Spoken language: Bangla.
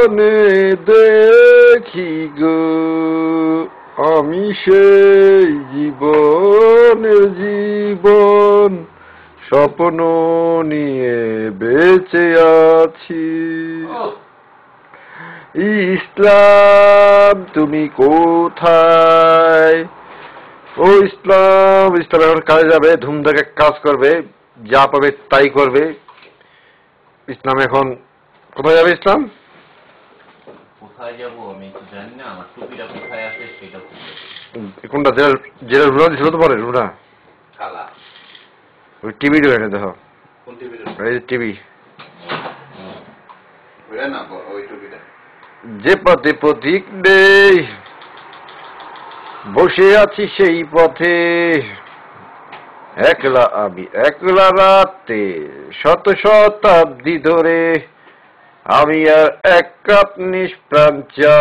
স্বপনে দেখি গো আমি সেই জীবনের জীবন স্বপ্ন নিয়ে বেঁচে আছি। ইসলাম তুমি কোথায়? ও ইসলাম, ইসলাম এখন কাজে যাবে, ধুমধাকে কাজ করবে, যা পাবে তাই করবে। ইসলাম এখন কোথায় যাবে? ইসলাম কোথায় যাবো আমি তো জানি না, আমার টুপিটা কোথায় আছে সেটা কোনটা? যেটা রুনা দিছিল তো পরে রুনা কালা ওই টিভি ঢুকে দেখো, কোন টিভি? এই টিভি ওইটা না, ওই টুপিটা। যে পথে পথিক নেই বসে আছি সেই পথে, একলা আমি একলা রাতে শত শতাব্দী ধরে, আমি আর এক কাপ নিষ্প্রাণ চা।